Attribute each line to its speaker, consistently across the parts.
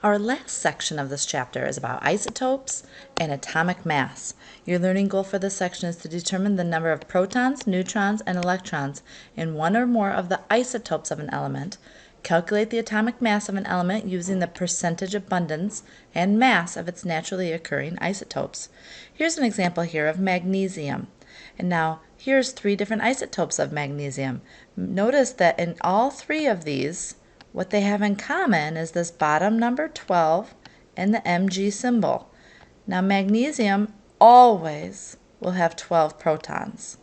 Speaker 1: Our last section of this chapter is about isotopes and atomic mass. Your learning goal for this section is to determine the number of protons, neutrons, and electrons in one or more of the isotopes of an element, calculate the atomic mass of an element using the percentage abundance and mass of its naturally occurring isotopes. Here's an example here of magnesium. And now here's three different isotopes of magnesium. Notice that in all three of these, what they have in common is this bottom number 12 and the Mg symbol. Now magnesium always will have 12 protons.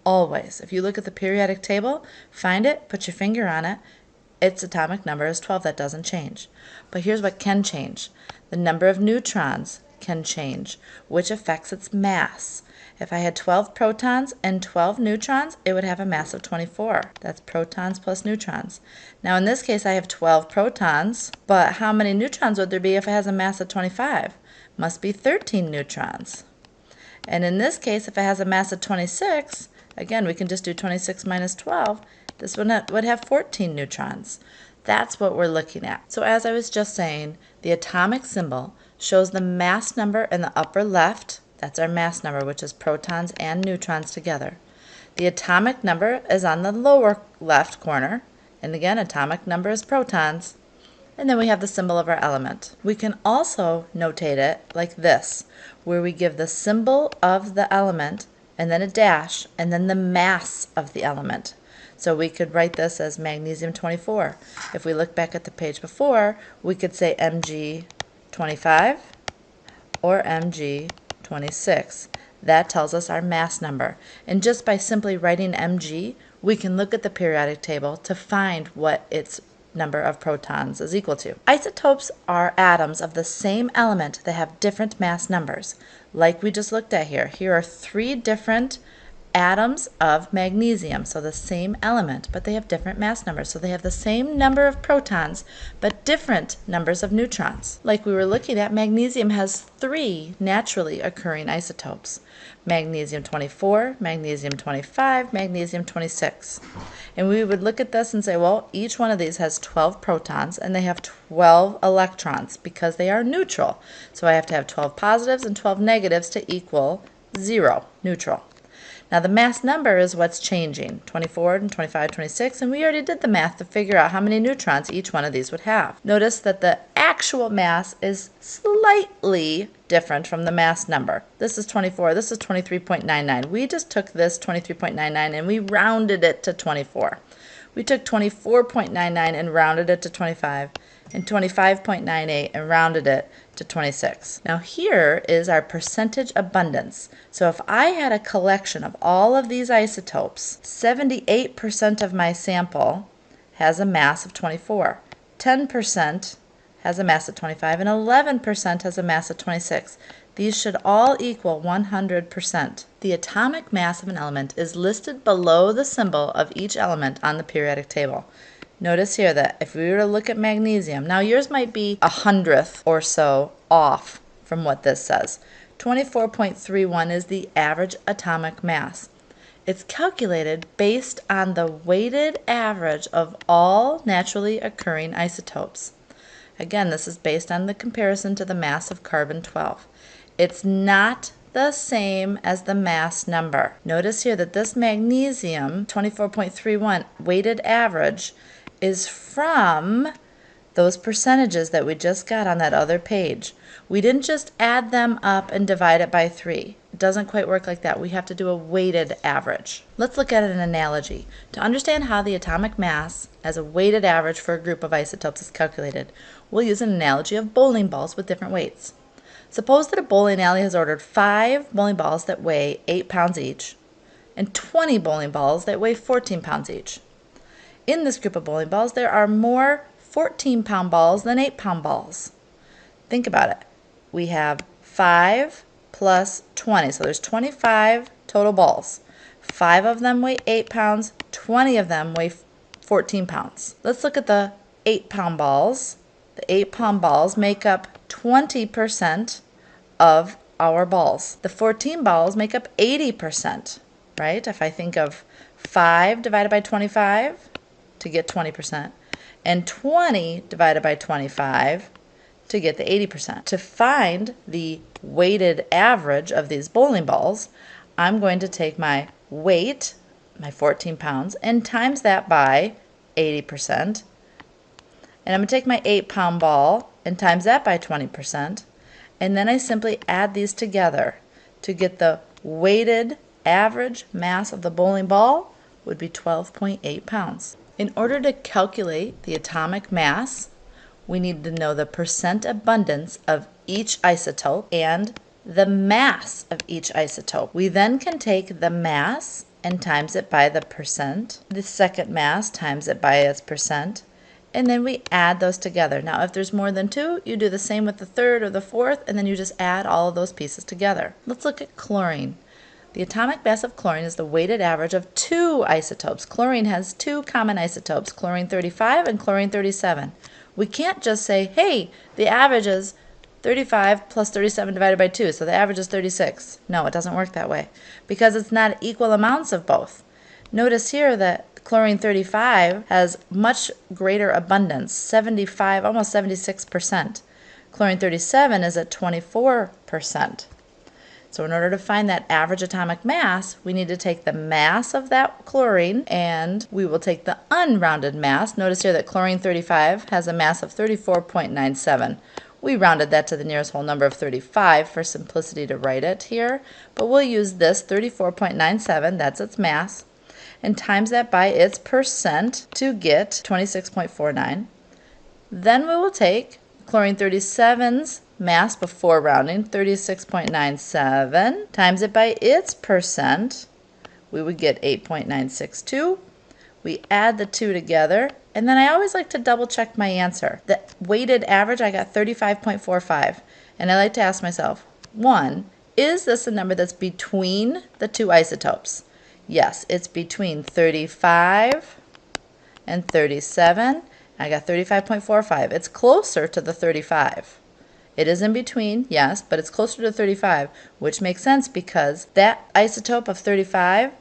Speaker 1: Always. If you look at the periodic table, find it, put your finger on it, its atomic number is 12. That doesn't change. But here's what can change. The number of neutrons can change, which affects its mass. If I had 12 protons and 12 neutrons, it would have a mass of 24. That's protons plus neutrons. Now in this case I have 12 protons, but how many neutrons would there be if it has a mass of 25? Must be 13 neutrons. And in this case, if it has a mass of 26, again we can just do 26 minus 12, this would have 14 neutrons. That's what we're looking at. So as I was just saying, the atomic symbol shows the mass number in the upper left. That's our mass number, which is protons and neutrons together. The atomic number is on the lower left corner, and again, atomic number is protons. And then we have the symbol of our element. We can also notate it like this, where we give the symbol of the element, and then a dash, and then the mass of the element. So we could write this as magnesium 24. If we look back at the page before, we could say Mg 25 or Mg 26. That tells us our mass number. And just by simply writing Mg, we can look at the periodic table to find what its number of protons is equal to. Isotopes are atoms of the same element that have different mass numbers. Like we just looked at here. Here are three different atoms of magnesium, so the same element, but they have different mass numbers. So they have the same number of protons, but different numbers of neutrons. Like we were looking at, magnesium has three naturally occurring isotopes. Magnesium 24, magnesium 25, magnesium 26. And we would look at this and say, well, each one of these has 12 protons and they have 12 electrons because they are neutral. So I have to have 12 positives and 12 negatives to equal 0, neutral. Now the mass number is what's changing, 24 and 25, 26, and we already did the math to figure out how many neutrons each one of these would have. Notice that the actual mass is slightly different from the mass number. This is 24, this is 23.99. We just took this 23.99 and we rounded it to 24. We took 24.99 and rounded it to 25, and 25.98 and rounded it to 26. Now here is our percentage abundance. So if I had a collection of all of these isotopes, 78% of my sample has a mass of 24, 10% has a mass of 25, and 11% has a mass of 26. These should all equal 100%. The atomic mass of an element is listed below the symbol of each element on the periodic table. Notice here that if we were to look at magnesium, now yours might be 100th or so off from what this says. 24.31 is the average atomic mass. It's calculated based on the weighted average of all naturally occurring isotopes. Again, this is based on the comparison to the mass of carbon-12. It's not the same as the mass number. Notice here that this magnesium, 24.31 weighted average, is from those percentages that we just got on that other page. We didn't just add them up and divide it by 3. It doesn't quite work like that. We have to do a weighted average. Let's look at an analogy. To understand how the atomic mass as a weighted average for a group of isotopes is calculated, we'll use an analogy of bowling balls with different weights. Suppose that a bowling alley has ordered 5 bowling balls that weigh 8 pounds each and 20 bowling balls that weigh 14 pounds each. In this group of bowling balls, there are more 14-pound balls than 8-pound balls. Think about it. We have 5 plus 20, so there's 25 total balls. 5 of them weigh 8 pounds, 20 of them weigh 14 pounds. Let's look at the 8-pound balls. The 8-pound balls make up 20% of our balls. The 14 balls make up 80%, right? If I think of 5 divided by 25 to get 20%, and 20 divided by 25 to get the 80%. To find the weighted average of these bowling balls, I'm going to take my weight, my 14 pounds, and times that by 80%. And I'm going to take my 8-pound ball and times that by 20%. And then I simply add these together to get the weighted average mass of the bowling ball would be 12.8 pounds. In order to calculate the atomic mass, we need to know the percent abundance of each isotope and the mass of each isotope. We then can take the mass and times it by the percent, the second mass times it by its percent, and then we add those together. Now if there's more than two, you do the same with the third or the fourth, and then you just add all of those pieces together. Let's look at chlorine. The atomic mass of chlorine is the weighted average of two isotopes. Chlorine has two common isotopes, chlorine 35 and chlorine 37. We can't just say, hey, the average is 35 plus 37 divided by 2, so the average is 36. No, it doesn't work that way because it's not equal amounts of both. Notice here that chlorine 35 has much greater abundance, 75, almost 76%. Chlorine 37 is at 24%. So in order to find that average atomic mass, we need to take the mass of that chlorine and we will take the unrounded mass. Notice here that chlorine 35 has a mass of 34.97. We rounded that to the nearest whole number of 35 for simplicity to write it here, but we'll use this 34.97, that's its mass, and times that by its percent to get 26.49. Then we will take chlorine 37's mass before rounding, 36.97, times it by its percent, we would get 8.962. We add the two together, and then I always like to double check my answer. The weighted average, I got 35.45, and I like to ask myself, 1, is this a number that's between the two isotopes? Yes, it's between 35 and 37. I got 35.45. It's closer to the 35. It is in between, yes, but it's closer to 35, which makes sense because that isotope of 35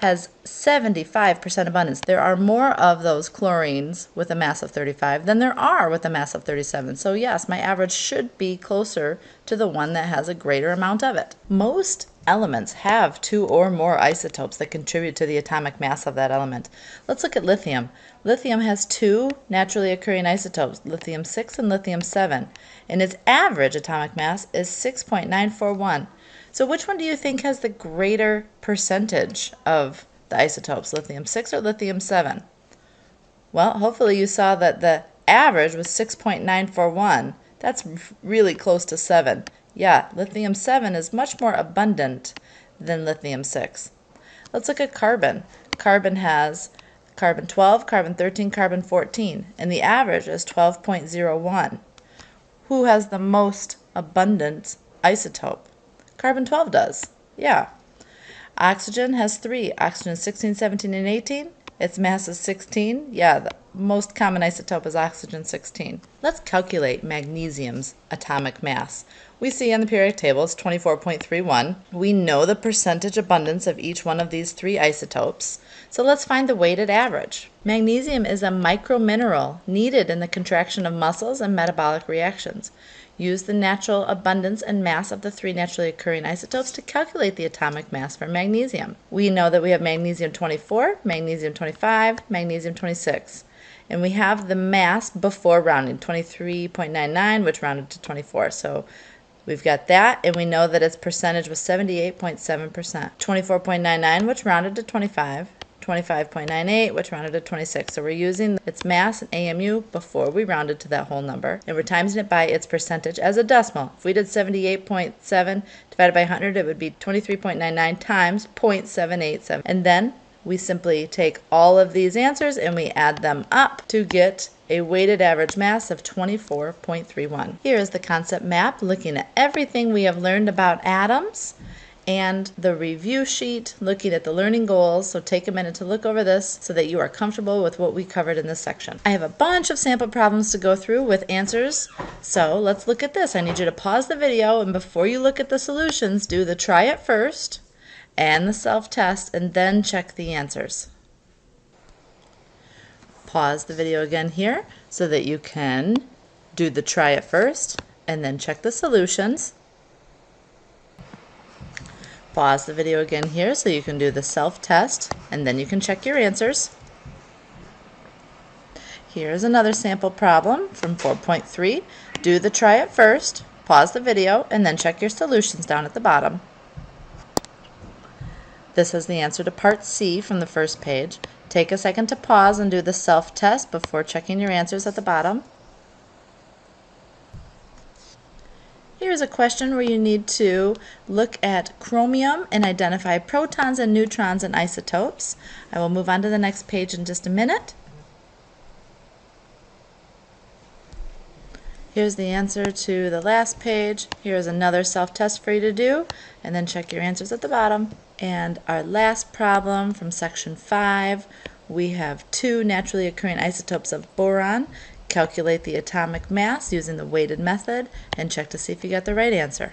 Speaker 1: has 75% abundance. There are more of those chlorines with a mass of 35 than there are with a mass of 37. So yes, my average should be closer to the one that has a greater amount of it. Most elements have two or more isotopes that contribute to the atomic mass of that element. Let's look at lithium. Lithium has two naturally occurring isotopes, lithium-6 and lithium-7, and its average atomic mass is 6.941. So which one do you think has the greater percentage of the isotopes, lithium-6 or lithium-7? Well, hopefully you saw that the average was 6.941. That's really close to 7. Yeah, lithium-7 is much more abundant than lithium-6. Let's look at carbon. Carbon has carbon-12, carbon-13, carbon-14, and the average is 12.01. Who has the most abundant isotope? Carbon-12 does. Yeah. Oxygen has 3. Oxygen 16, 17, and 18. Its mass is 16. Yeah, the most common isotope is oxygen 16. Let's calculate magnesium's atomic mass. We see on the periodic table it's 24.31. We know the percentage abundance of each one of these three isotopes. So let's find the weighted average. Magnesium is a micromineral needed in the contraction of muscles and metabolic reactions. Use the natural abundance and mass of the three naturally occurring isotopes to calculate the atomic mass for magnesium. We know that we have magnesium 24, magnesium 25, magnesium 26. And we have the mass before rounding, 23.99, which rounded to 24. So we've got that, and we know that its percentage was 78.7%. 24.99, which rounded to 25. 25.98, which rounded to 26. So we're using its mass and AMU before we rounded to that whole number, and we're timesing it by its percentage as a decimal. If we did 78.7 divided by 100, it would be 23.99 times 0.787. And then we simply take all of these answers and we add them up to get a weighted average mass of 24.31. Here is the concept map looking at everything we have learned about atoms, and the review sheet looking at the learning goals. So take a minute to look over this so that you are comfortable with what we covered in this section. I have a bunch of sample problems to go through with answers, so let's look at this. I need you to pause the video, and before you look at the solutions, do the try it first and the self-test, and then check the answers. Pause the video again here so that you can Do the try it first, and then check the solutions. Pause the video again here so you can do the self-test, and then you can check your answers. Here's another sample problem from 4.3. Do the try it first, pause the video, and then check your solutions down at the bottom. This is the answer to part C from the first page. Take a second to pause and do the self-test before checking your answers at the bottom. Here's a question where you need to look at chromium and identify protons and neutrons and isotopes. I will move on to the next page in just a minute. Here's the answer to the last page. Here's another self-test for you to do, and then check your answers at the bottom. And our last problem from section 5, we have 2 naturally occurring isotopes of boron. Calculate the atomic mass using the weighted method and check to see if you got the right answer.